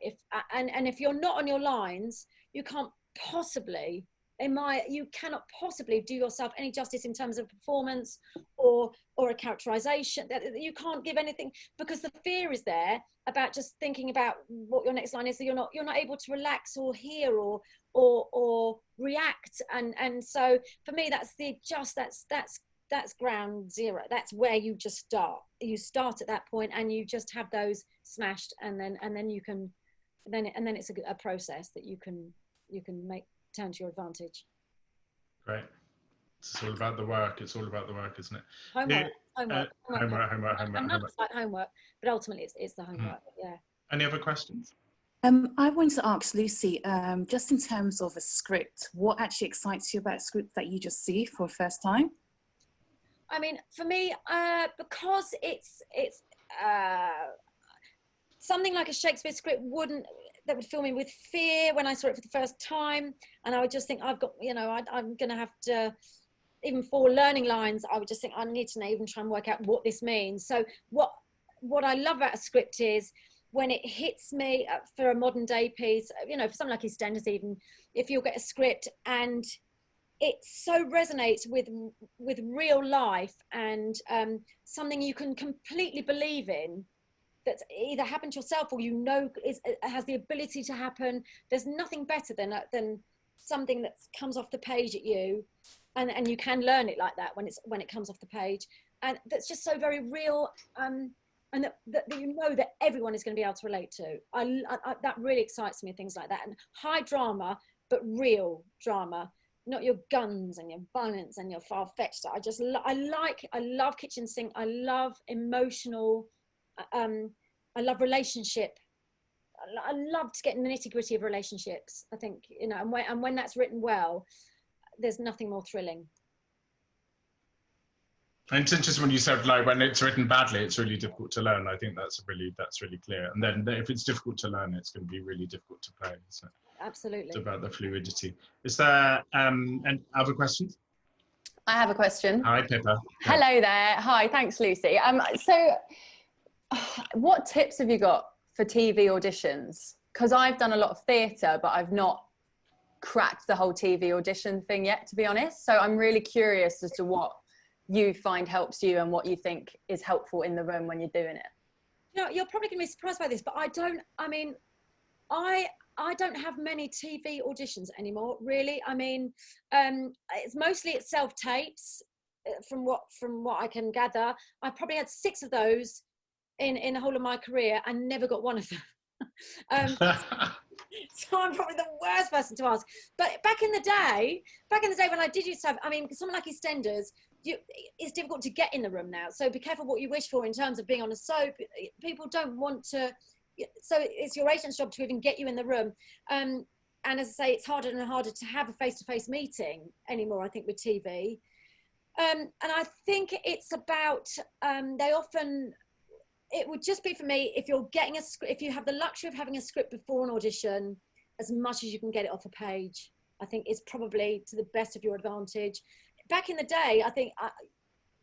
And if you're not on your lines, you can't possibly, you cannot possibly do yourself any justice in terms of performance or a characterization. You can't give anything, because the fear is there about just thinking about what your next line is, so you're not able to relax or hear or react. And so for me, that's ground zero. That's where you just start. You start at that point and you just have those smashed, and then you can then it's a process that you can turn to your advantage. Great. It's all about the work. It's all about the work, isn't it? Homework. Homework. Like homework, but ultimately it's the homework. Yeah. Any other questions? I wanted to ask Lucy, just in terms of a script, what actually excites you about a script that you just see for the first time? I mean, for me, because it's something like a Shakespeare script that would fill me with fear when I saw it for the first time, and I would just think I'm going to have to, even for learning lines, I would just think I need to even try and work out what this means. So what I love about a script is when it hits me for a modern day piece, for something like Eastenders, even if you'll get a script and it so resonates with real life and something you can completely believe in, that's either happened to yourself or has the ability to happen. There's nothing better than something that comes off the page at you, and you can learn it like that when it comes off the page, and that's just so very real, and that that everyone is going to be able to relate to. That really excites me, things like that, and high drama but real drama. Not your guns and your violence and your far-fetched. I love kitchen sink. I love emotional. I love relationship. I love to get in the nitty-gritty of relationships. I think, and when that's written well, there's nothing more thrilling. And it's interesting when you said, like, when it's written badly, it's really difficult to learn. I think that's really clear. And then if it's difficult to learn, it's going to be really difficult to play. So absolutely. It's about the fluidity. Is there any other questions? I have a question. Hi, Pippa. Hello there. Hi, thanks, Lucy. So what tips have you got for TV auditions? Because I've done a lot of theatre, but I've not cracked the whole TV audition thing yet, to be honest. So I'm really curious as to what you find helps you and what you think is helpful in the room when you're doing it. You're probably going to be surprised by this, but I don't have many TV auditions anymore, really. I mean, it's mostly self-tapes, from what I can gather. I probably had 6 of those in the whole of my career and never got one of them. So I'm probably the worst person to ask. But back in the day when I did used to have, something like EastEnders, it's difficult to get in the room now. So be careful what you wish for in terms of being on a soap. People don't want to, so it's your agent's job to even get you in the room. And as I say, it's harder and harder to have a face-to-face meeting anymore, I think, with TV. And I think it's about, it would just be, for me, if you have the luxury of having a script before an audition, as much as you can get it off a page, I think is probably to the best of your advantage. Back in the day, I think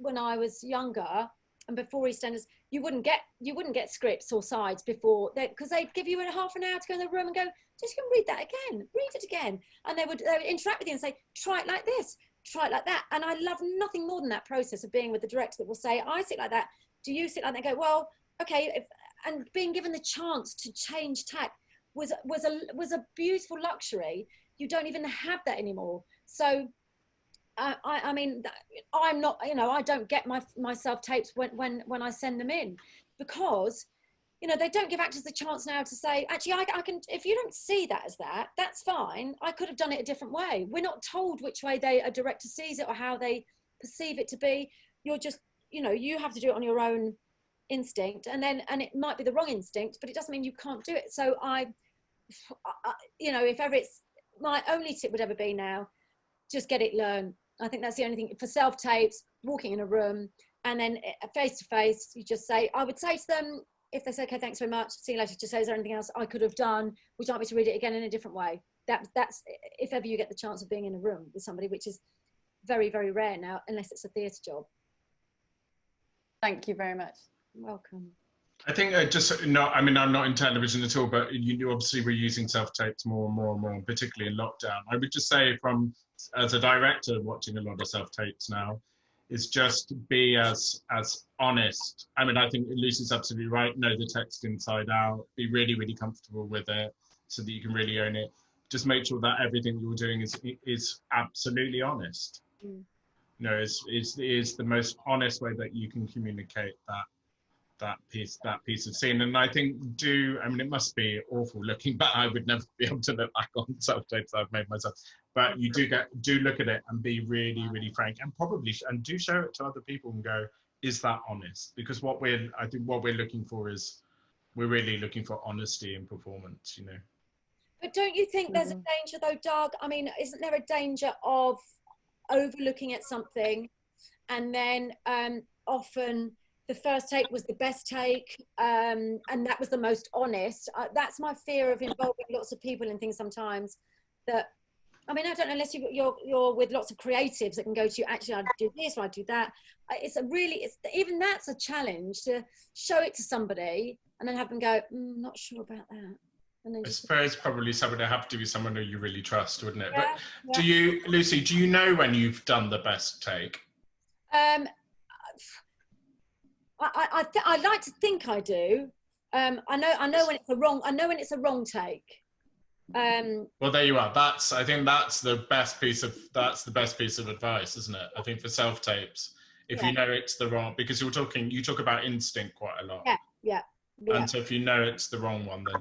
when I was younger and before EastEnders, you wouldn't get scripts or sides before, because they'd give you a half an hour to go in the room and go, just go read that again, read it again, and they would interact with you and say, try it like this, try it like that. And I love nothing more than that process of being with the director that will say, I sit like that, do you sit like that? Go, well, okay, and being given the chance to change tack was a beautiful luxury. You don't even have that anymore. So I mean, I'm not, you know, I don't get my self-tapes when I send them in, because, you know, they don't give actors the chance now to say, actually, I can, if you don't see that as that, that's fine. I could have done it a different way. We're not told which way a director sees it or how they perceive it to be. You're just, you know, you have to do it on your own instinct, and it might be the wrong instinct, but it doesn't mean you can't do it. So I you know, if ever it's, my only tip would ever be now, just get it learned. I think that's the only thing for self-tapes, walking in a room, and then face to face, you just say, I would say to them, if they say, okay, thanks very much, see you later, just say, is there anything else I could have done? Would you like me to read it again in a different way? That's if ever you get the chance of being in a room with somebody, which is very, very rare now, unless it's a theatre job. Thank you very much. You're welcome. I think I mean, I'm not in television at all, but you obviously we're using self-tapes more and more and more, particularly in lockdown. I would just say, as a director watching a lot of self-tapes now, is just be as honest. I mean, I think Lucy's absolutely right. Know the text inside out. Be really, really comfortable with it so that you can really own it. Just make sure that everything you're doing is absolutely honest. Mm. You know, is the most honest way that you can communicate that piece of scene. And I think I mean, it must be awful looking back. I would never be able to look back on self-tapes I've made myself, but you do look at it and be really, really frank, and probably do show it to other people and go, is that honest? Because I think what we're looking for is, we're really looking for honesty in performance, you know. But don't you think there's a danger though, Doug? I mean, isn't there a danger of overlooking at something, and then often the first take was the best take, and that was the most honest? That's my fear of involving lots of people in things sometimes. That, I mean, I don't know, unless you're with lots of creatives that can go to you, actually, I'd do this or I'd do that. Even that's a challenge, to show it to somebody and then have them go, not sure about that. And then I suppose probably someone have to be someone who you really trust, wouldn't it? Yeah, but do you, Lucy, do you know when you've done the best take? I like to think I do. I know when it's a wrong. I know when it's a wrong take. Well, there you are. I think that's the best piece of advice, isn't it? I think for self tapes, if you know it's the wrong, because you talk about instinct quite a lot. Yeah. And so if you know it's the wrong one, then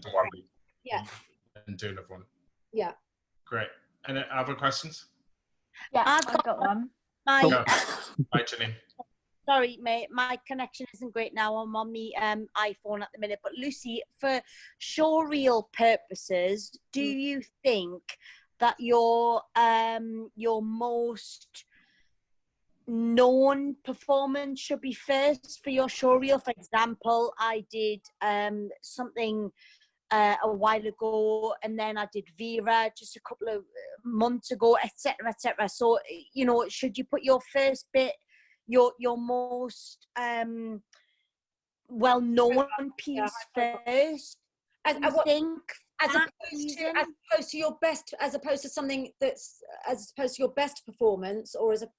do another one. Yeah. Great. Any other questions? Yeah, I've got one. Hi, Janine. Sorry, mate, my connection isn't great now. I'm on the iPhone at the minute. But Lucy, for showreel purposes, do you think that your most known performance should be first for your showreel? For example, I did something a while ago, and then I did Vera just a couple of months ago, etc., etc. So, you know, should you put your first bit, your most well-known piece first? As opposed to your best, as opposed to something that's, as opposed to your best performance, or as a,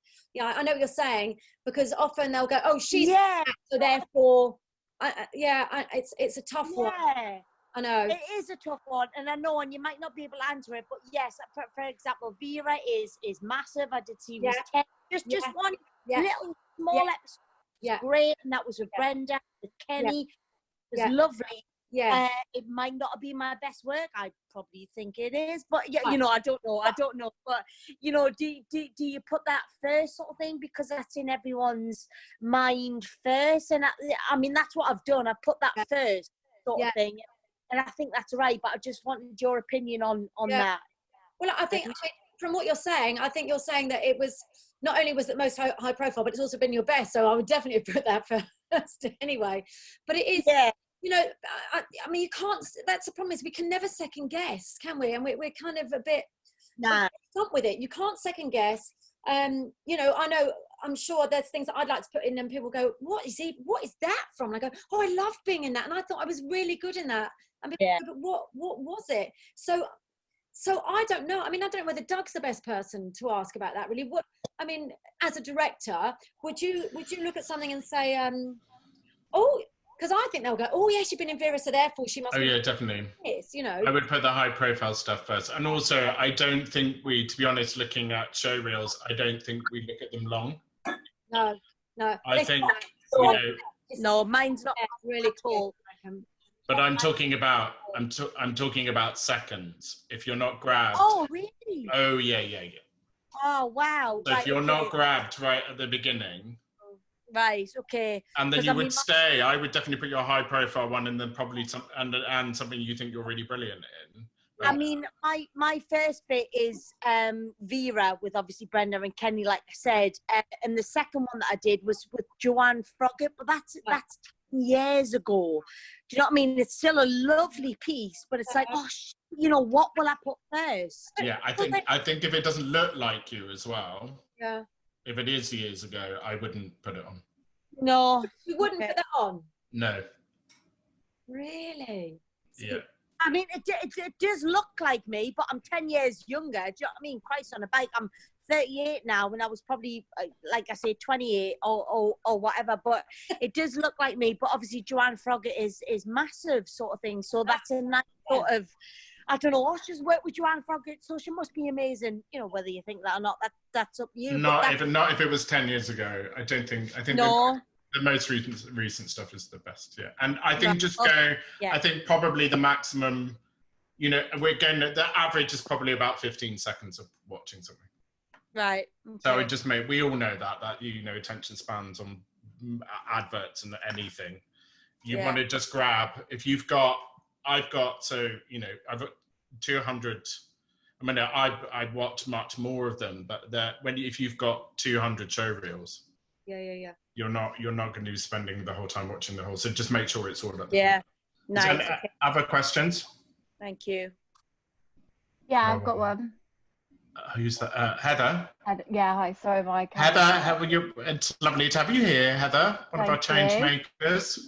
I know what you're saying, because often they'll go, oh, she's so therefore, it's a tough one. I know it is a tough one, and I know, and you might not be able to answer it, but yes, for example, Vera is massive. I did series 10, just one little small episode, great, and that was with Brenda, with Kenny. It was lovely. It might not be my best work. I probably think it is, but you know, I don't know. But you know, do you put that first sort of thing, because that's in everyone's mind first? And I mean, that's what I've done. I put that first sort of thing. And I think that's right, but I just wanted your opinion on that. Well, I think from what you're saying, I think you're saying that it was, not only was it most high profile, but it's also been your best. So I would definitely put that first anyway. But it is, you know, I mean, you can't, that's the problem, is we can never second guess, can we? And we're kind of a bit stuck with it. You can't second guess. You know, I know I'm sure there's things that I'd like to put in, and people go, what is that from? And I go, oh, I loved being in that, and I thought I was really good in that. And people go, but what was it? So I don't know. I mean, I don't know whether Doug's the best person to ask about that, really. I mean, as a director, would you look at something and say, oh, because I think they'll go, oh yeah, she's been in Vera, so therefore she must. Oh yeah, definitely. This, you know. I would put the high profile stuff first. And also, I don't think we, to be honest, looking at show reels, I don't think we look at them long. No. I think, you know. No, mine's not really cool. But I'm talking about, I'm talking about seconds. If you're not grabbed. Oh, really? Oh yeah. Oh, wow. So if you're not grabbed right at the beginning. Right, okay. And then you would stay. I would definitely put your high profile one, and then probably and something you think you're really brilliant in. I mean, my first bit is Vera, with obviously Brenda and Kenny, like I said, and the second one that I did was with Joanne Froggatt, but that's 10 years ago. Do you know what I mean? It's still a lovely piece, but it's like, oh, you know, what will I put first? Yeah, I think if it doesn't look like you as well. Yeah. If it is years ago, I wouldn't put it on. No. You wouldn't put that on? No. Really? Yeah. I mean, it does look like me, but I'm 10 years younger. Do you know what I mean? Christ on a bike. I'm 38 now, and I was probably, like I say, 28 or whatever. But it does look like me. But obviously, Joanne Froggatt is massive, sort of thing. So that's a nice sort of. I don't know. I'll just work with Joanne Froggatt, so she must be amazing. You know, whether you think that or not, that's up to you. Not if it was 10 years ago. I think no. The most recent stuff is the best. Yeah, and I think I think probably the maximum. You know, we're getting the average is probably about 15 seconds of watching something. Right. Okay. So it just we all know that you know, attention spans on adverts and anything. You want to just grab if you've got. I've got 200. I mean, I'd watch much more of them, but if you've got 200 show reels, you're not going to be spending the whole time watching the whole. So just make sure it's all about. Yeah, nice. Other questions? Thank you. Yeah, I've got one. Who's that? Heather. Yeah, hi. Sorry, Mike. Heather, how are you? It's lovely to have you here, Heather. One of our change makers.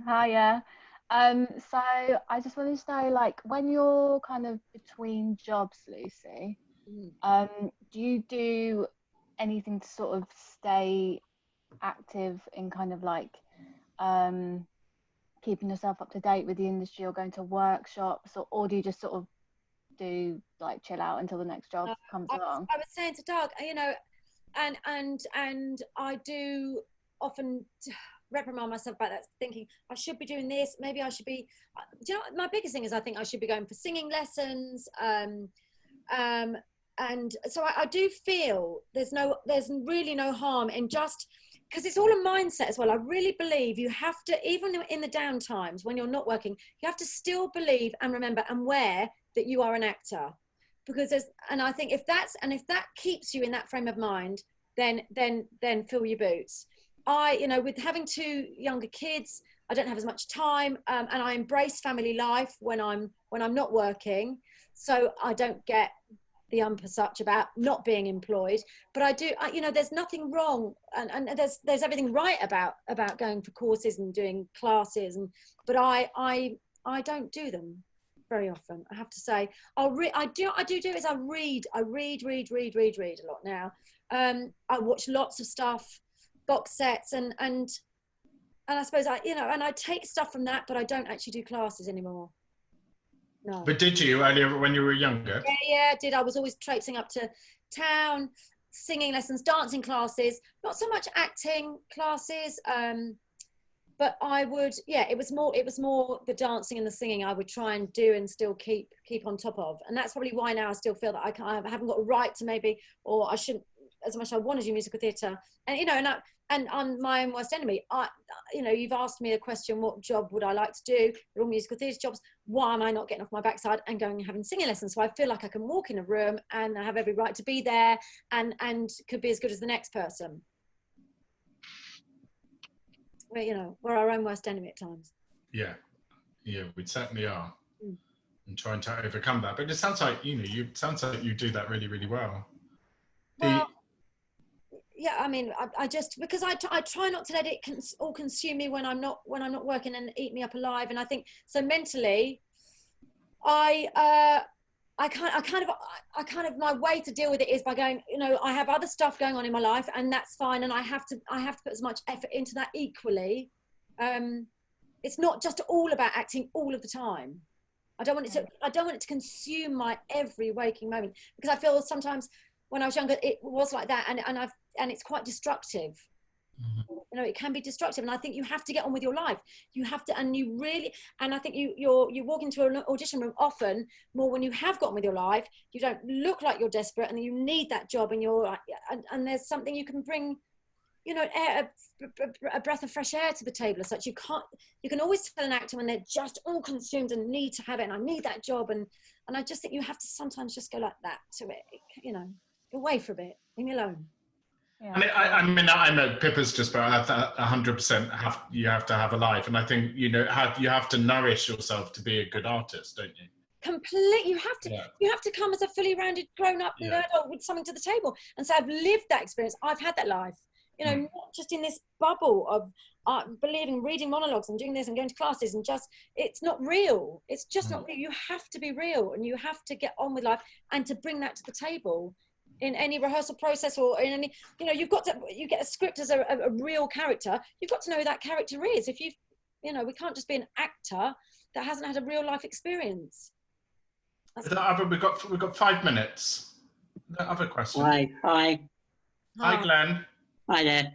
Hiya. So I just wanted to know, like, when you're kind of between jobs, Lucy, do you do anything to sort of stay active in kind of like keeping yourself up to date with the industry, or going to workshops, or do you just sort of do like chill out until the next job comes along? I was saying to Doug, you know, and I do often reprimand myself about that, thinking I should be doing this, maybe I should be, do you know, my biggest thing is I think I should be going for singing lessons, and so I do feel there's really no harm in just, because it's all a mindset as well. I really believe you have to, even in the down times when you're not working, you have to still believe and remember and wear that you are an actor, because and I think if that keeps you in that frame of mind, then fill your boots. You know, with having 2 younger kids, I don't have as much time, and I embrace family life when I'm not working, so I don't get the ump as such about not being employed. But I do, you know, there's nothing wrong, and there's everything right about going for courses and doing classes, but I don't do them very often, I have to say. I read a lot now. I watch lots of stuff, box sets, and I suppose I take stuff from that, but I don't actually do classes anymore. No. But did you earlier when you were younger? Yeah, I did. I was always traipsing up to town, singing lessons, dancing classes, not so much acting classes, but I would, it was more the dancing and the singing I would try and do and still keep on top of. And that's probably why now I still feel that I haven't got a right to maybe, or I shouldn't, as much as I want to do musical theatre. And, you know, and I'm my own worst enemy. You know, you've asked me a question, what job would I like to do? They're all musical theatre jobs. Why am I not getting off my backside and going and having singing lessons? So I feel like I can walk in a room and I have every right to be there and could be as good as the next person. Well, you know, we're our own worst enemy at times. Yeah, we certainly are. And trying to overcome that. But it sounds like, you know, you do that really, really well. yeah, I mean, I just, because I try not to let it all consume me when I'm not working and eat me up alive. And I think so mentally, I kind of my way to deal with it is by going, you know, I have other stuff going on in my life, and that's fine, and I have to put as much effort into that equally. It's not just all about acting all of the time. I don't want it to consume my every waking moment, because I feel sometimes when I was younger it was like that, and it's quite destructive. You know, it can be destructive, and I think you have to get on with your life. You have to, and you really, and I think you walk into an audition room often more when you have got on with your life. You don't look like you're desperate and you need that job, and you're and there's something you can bring, you know, a breath of fresh air to the table as such. You can always tell an actor when they're just all consumed and need to have it, and I need that job, and I just think you have to sometimes just go like that to it, you know, away for a bit, leave me alone. Yeah. And I mean, I know Pippa's just about 100%. You have to have a life, and I think, you know, you have to nourish yourself to be a good artist, don't you? Completely. You have to. Yeah. You have to come as a fully rounded, grown-up adult with something to the table, and so I've lived that experience. I've had that life. You know, not just in this bubble of believing, reading monologues and doing this and going to classes, and just, it's not real. It's just not real. You have to be real, and you have to get on with life, and to bring that to the table in any rehearsal process, or in any, you know, you get a script as a real character. You've got to know who that character is. If you know, we can't just be an actor that hasn't had a real life experience. We've got 5 minutes. The other question. Hi, Glenn. Hi there.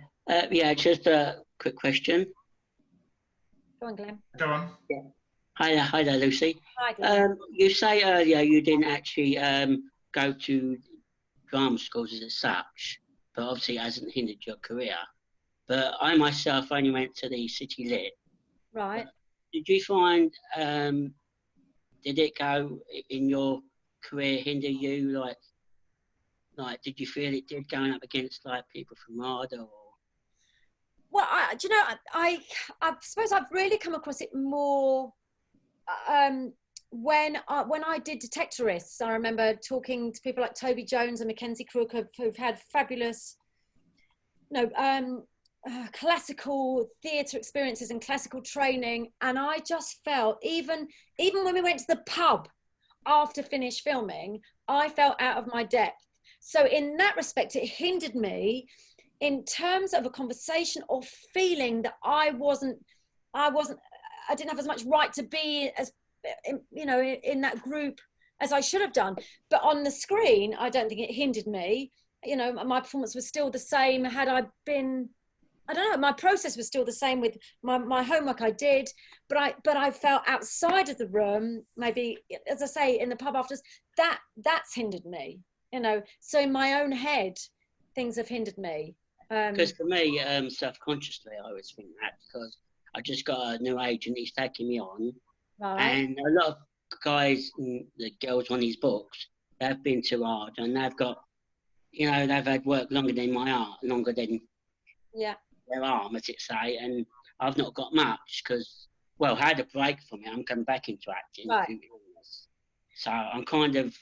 Yeah, just a quick question. Go on, Glenn. Go on. Yeah. Hi there, Lucy. Hi, Glenn. You say earlier you didn't actually go to drama schools as such, but obviously it hasn't hindered your career. But I myself only went to the City Lit. Right. Did you find, did it go in your career hinder you? Like, did you feel it did going up against like people from RADA? Or? Well, do you know, I suppose I've really come across it more when I did Detectorists. I remember talking to people like Toby Jones and Mackenzie Crook, who've had fabulous, you know, classical theatre experiences and classical training, and I just felt, even when we went to the pub after finished filming, I felt out of my depth. So in that respect, it hindered me in terms of a conversation or feeling that I didn't have as much right to be as, you know, in that group as I should have done. But on the screen, I don't think it hindered me. You know, my performance was still the same. Had I been, I don't know, my process was still the same with my homework I did, but I felt outside of the room, maybe, as I say, in the pub afterwards, that's hindered me, you know. So in my own head, things have hindered me. Because for me, self-consciously, I always think that, because I just got a new agent, he's taking me on. Right. And a lot of guys and the girls on these books, they've been to art, and they've got, you know, they've had work longer than my art, longer than their arm, as it say, and I've not got much because, well, I had a break from it. I'm coming back into acting. Right. So I'm kind of,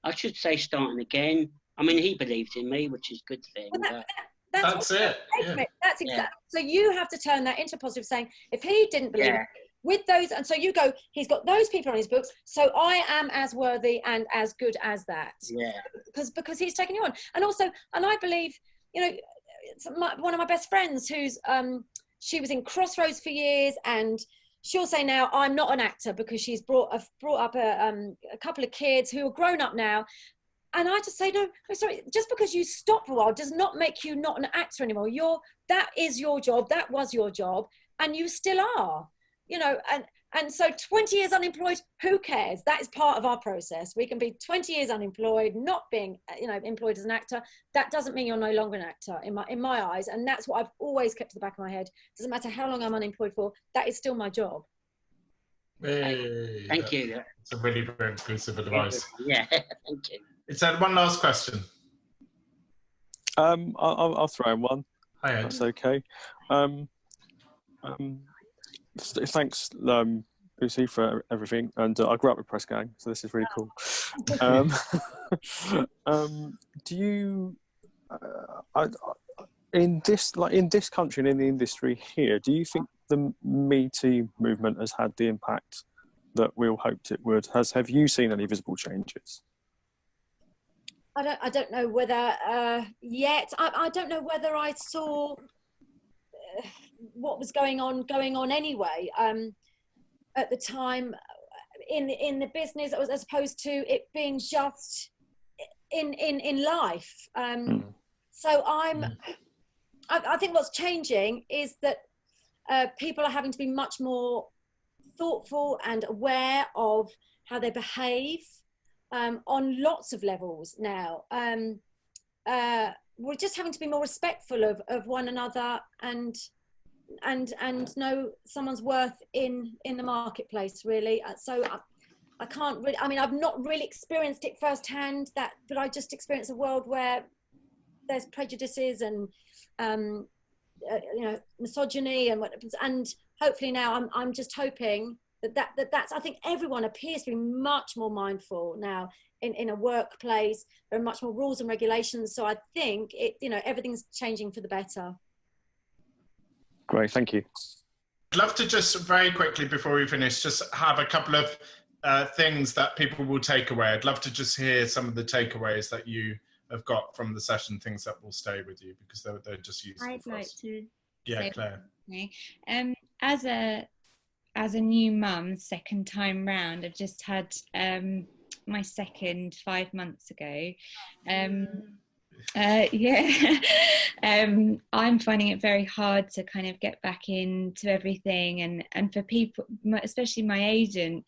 I should say, starting again. I mean, he believes in me, which is a good thing. Well, that's it. Yeah. That's exactly. So you have to turn that into positive, saying, if he didn't believe it, with those, and so you go, he's got those people on his books, so I am as worthy and as good as that. Yeah. Because he's taken you on. And also, and I believe, you know, one of my best friends who's, she was in Crossroads for years, and she'll say now, I'm not an actor, because she's brought up a couple of kids who are grown up now. And I just say, no, sorry, just because you stop for a while does not make you not an actor anymore. That is your job, that was your job, and you still are, you know. And so 20 years unemployed, who cares? That is part of our process. We can be 20 years unemployed, not being, you know, employed as an actor. That doesn't mean you're no longer an actor in my eyes. And that's what I've always kept to the back of my head. Doesn't matter how long I'm unemployed for, that is still my job. Hey, thank you. It's a really good piece of advice. Yeah, thank you. It's one last question. I'll throw in one. Hi, Ed. That's okay. Thanks, Lucy, for everything. And I grew up with Press Gang, so this is really cool. Do you? in this country and in the industry here, do you think the Me Too movement has had the impact that we all hoped it would? Have you seen any visible changes? I don't know whether yet. I don't know whether I saw what was going on anyway at the time in the business, as opposed to it being just in life. So I think what's changing is that people are having to be much more thoughtful and aware of how they behave on lots of levels now. We're just having to be more respectful of one another and know someone's worth in the marketplace, really. So I can't really, I mean, I've not really experienced it firsthand, but I just experienced a world where there's prejudices and you know, misogyny and hopefully now I'm just hoping that's, I think everyone appears to be much more mindful now in a workplace. There are much more rules and regulations, so I think you know, everything's changing for the better. Great, thank you. I'd love to just very quickly before we finish just have a couple of things that people will take away. I'd love to just hear some of the takeaways that you have got from the session, things that will stay with you, because they're just useful. I'd like to say Claire. As a new mum, second time round, I've just had my second 5 months ago. I'm finding it very hard to kind of get back into everything, and for people, especially my agent,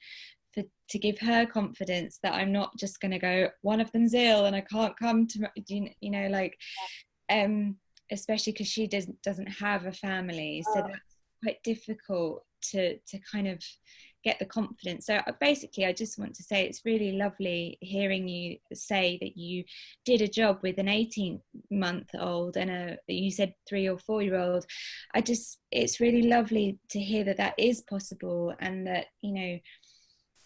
to give her confidence that I'm not just going to go, one of them's ill and I can't come to, you know, like, especially because she doesn't have a family, so that's quite difficult to kind of get the confidence. So basically I just want to say it's really lovely hearing you say that you did a job with an 18-month-old and you said 3 or 4-year-old. It's really lovely to hear that is possible, and that, you know,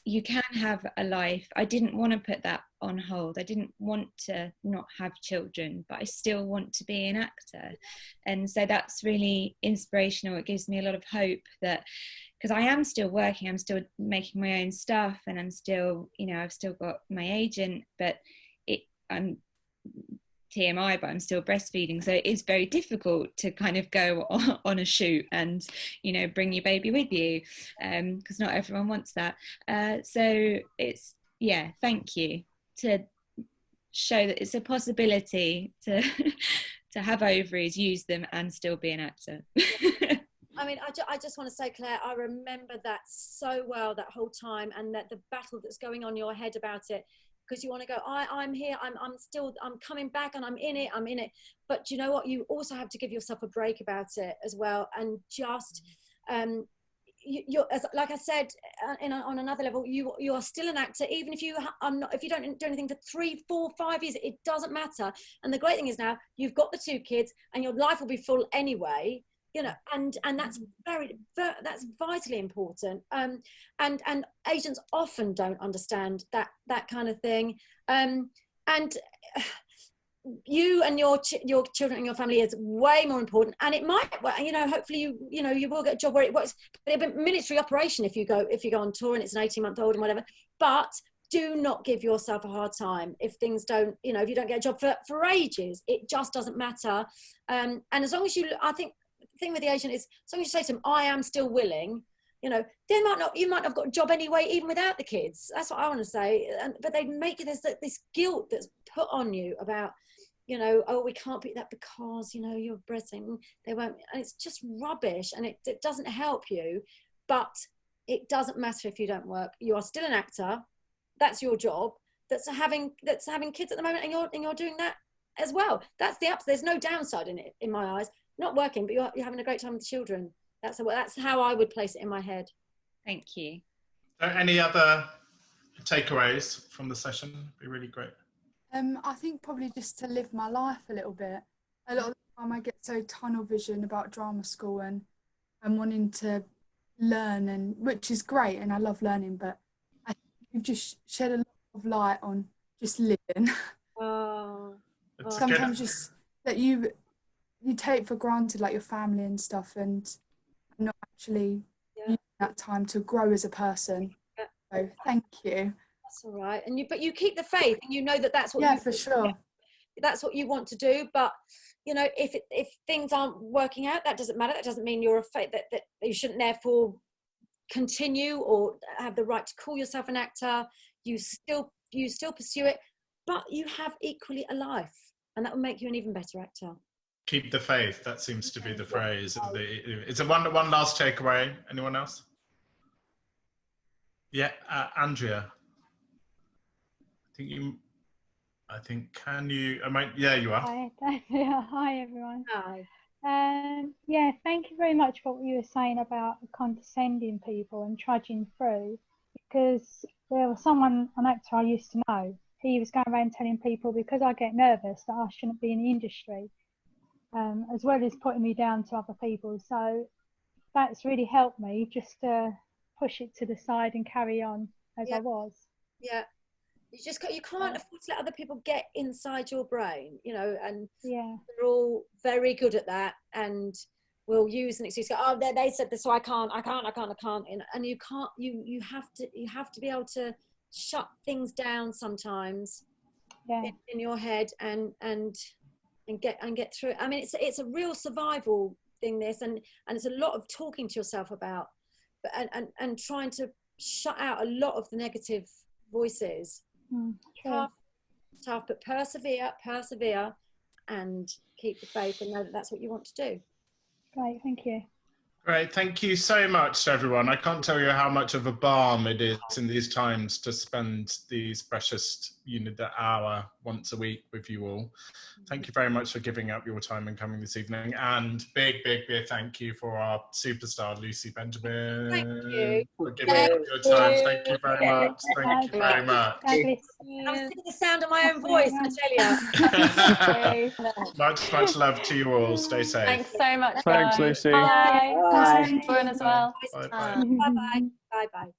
you can have a life. I didn't want to put that on hold. I didn't want to not have children, but I still want to be an actor. And so that's really inspirational. It gives me a lot of hope that, because I am still working, I'm still making my own stuff, and I'm still, you know, I've still got my agent, but I'm TMI, but I'm still breastfeeding. So it is very difficult to kind of go on a shoot and, you know, bring your baby with you, because not everyone wants that. So it's, yeah, thank you to show that it's a possibility to have ovaries, use them, and still be an actor. I mean, I just want to say, Claire, I remember that so well, that whole time, and that the battle that's going on in your head about it, because you want to go, I'm here, I'm coming back, and I'm in it. But you know what? You also have to give yourself a break about it as well, and just, you're, like I said, on another level, you are still an actor, even if you don't do anything for 3, 4, 5 years, it doesn't matter. And the great thing is now you've got the 2 kids, and your life will be full anyway. You know, and that's that's vitally important. And agents often don't understand that kind of thing. And you and your children and your family is way more important. And it might, you know, hopefully you will get a job where it works. But it'll be a military operation if you go on tour and it's an 18-month-old and whatever. But do not give yourself a hard time if things don't, you know, if you don't get a job for ages. It just doesn't matter. And as long as I think. Thing with the agent is, as long as you say to them, I am still willing, you know, you might have got a job anyway, even without the kids. That's what I want to say. But they make it, there's this guilt that's put on you about, you know, oh, we can't pick that because, you know, you're breastfeeding, they won't, and it's just rubbish, and it doesn't help you. But it doesn't matter if you don't work. You are still an actor. That's your job. That's having kids at the moment, and you're doing that as well. That's the ups. There's no downside in it, in my eyes. Not working, but you're having a great time with the children. That's how I would place it in my head. Thank you. Any other takeaways from the session? It'd be really great. I think probably just to live my life a little bit. A lot of the time I get so tunnel vision about drama school and wanting to learn, and which is great, and I love learning, but I think you've just shed a lot of light on just living. Oh. Sometimes just that you you take for granted like your family and stuff, and not actually using that time to grow as a person. So thank you. That's all right. And but you keep the faith, and you know that that's what for sure. That's what you want to do. But you know, if things aren't working out, that doesn't matter. That doesn't mean you're afraid that you shouldn't therefore continue or have the right to call yourself an actor. You still pursue it, but you have equally a life, and that will make you an even better actor. Keep the faith. That seems to be the phrase. It's a one last takeaway. Anyone else? Yeah, Andrea. Can you? Yeah, you are. Hi, hi everyone. Hi. Yeah, thank you very much for what you were saying about condescending people and trudging through, because there was an actor I used to know. He was going around telling people because I get nervous that I shouldn't be in the industry, as well as putting me down to other people. So that's really helped me just to push it to the side and carry on as I was. Yeah. You can't afford to let other people get inside your brain, you know, and they're all very good at that, and will use an excuse. Oh, they said this, so I can't. And you can't. You have to be able to shut things down sometimes in your head and get through it. I mean, it's a real survival thing, this, and it's a lot of talking to yourself about, and trying to shut out a lot of the negative voices. Tough, but persevere, and keep the faith, and know that that's what you want to do. Great, thank you. Great, thank you so much to everyone. I can't tell you how much of a balm it is in these times to spend these precious, the hour once a week with you all. Thank you very much for giving up your time and coming this evening. And big thank you for our superstar, Lucy Benjamin. Thank you. For giving up your time. Thank you very much. Thank you very much. I was singing the sound of my own voice, I tell you. Much love to you all. Stay safe. Thanks so much, Thanks, guys. Lucy. Bye. Bye. Bye as well. Bye. Bye-bye. Bye-bye.